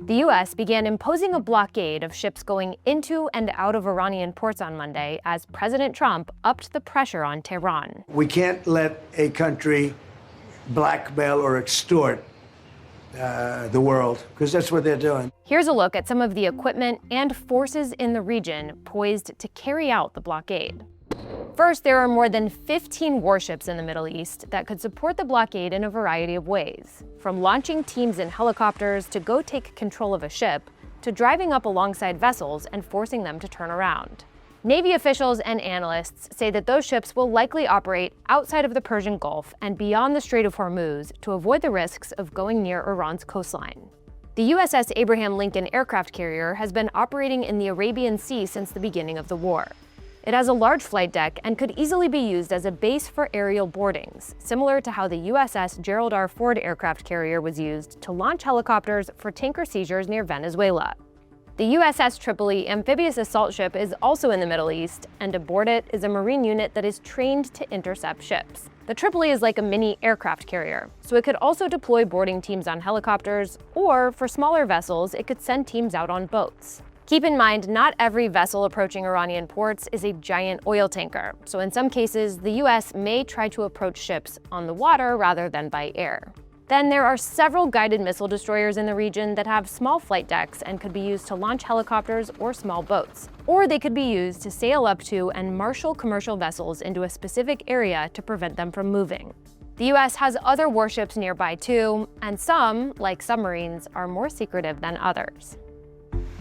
The U.S. began imposing a blockade of ships going into and out of Iranian ports on Monday as President Trump upped the pressure on Tehran. We can't let a country blackmail or extort the world, because that's what they're doing. Here's a look at some of the equipment and forces in the region poised to carry out the blockade. First, there are more than 15 warships in the Middle East that could support the blockade in a variety of ways, from launching teams in helicopters to go take control of a ship, to driving up alongside vessels and forcing them to turn around. Navy officials and analysts say that those ships will likely operate outside of the Persian Gulf and beyond the Strait of Hormuz to avoid the risks of going near Iran's coastline. The USS Abraham Lincoln aircraft carrier has been operating in the Arabian Sea since the beginning of the war. It has a large flight deck and could easily be used as a base for aerial boardings, similar to how the USS Gerald R. Ford aircraft carrier was used to launch helicopters for tanker seizures near Venezuela. The USS Tripoli amphibious assault ship is also in the Middle East, and aboard it is a Marine unit that is trained to intercept ships. The Tripoli is like a mini aircraft carrier, so it could also deploy boarding teams on helicopters, or for smaller vessels, it could send teams out on boats. Keep in mind, not every vessel approaching Iranian ports is a giant oil tanker, so in some cases, the US may try to approach ships on the water rather than by air. Then there are several guided missile destroyers in the region that have small flight decks and could be used to launch helicopters or small boats. Or they could be used to sail up to and marshal commercial vessels into a specific area to prevent them from moving. The US has other warships nearby too, and some, like submarines, are more secretive than others.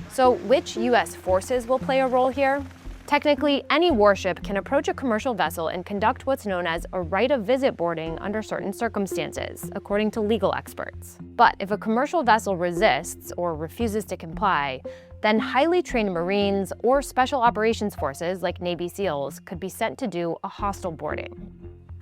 So which US forces will play a role here? Technically, any warship can approach a commercial vessel and conduct what's known as a right of visit boarding under certain circumstances, according to legal experts. But if a commercial vessel resists or refuses to comply, then highly trained Marines or special operations forces like Navy SEALs could be sent to do a hostile boarding.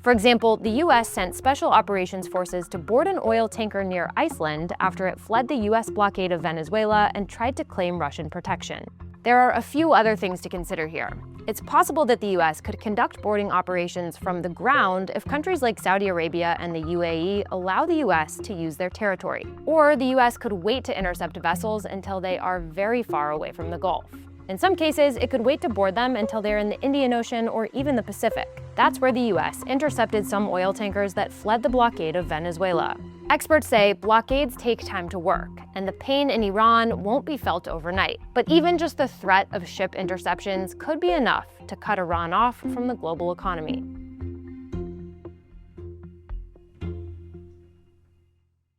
For example, the US sent special operations forces to board an oil tanker near Iceland after it fled the US blockade of Venezuela and tried to claim Russian protection. There are a few other things to consider here. It's possible that the US could conduct boarding operations from the ground if countries like Saudi Arabia and the UAE allow the US to use their territory. Or the US could wait to intercept vessels until they are very far away from the Gulf. In some cases, it could wait to board them until they're in the Indian Ocean or even the Pacific. That's where the US intercepted some oil tankers that fled the blockade of Venezuela. Experts say blockades take time to work, and the pain in Iran won't be felt overnight. But even just the threat of ship interceptions could be enough to cut Iran off from the global economy.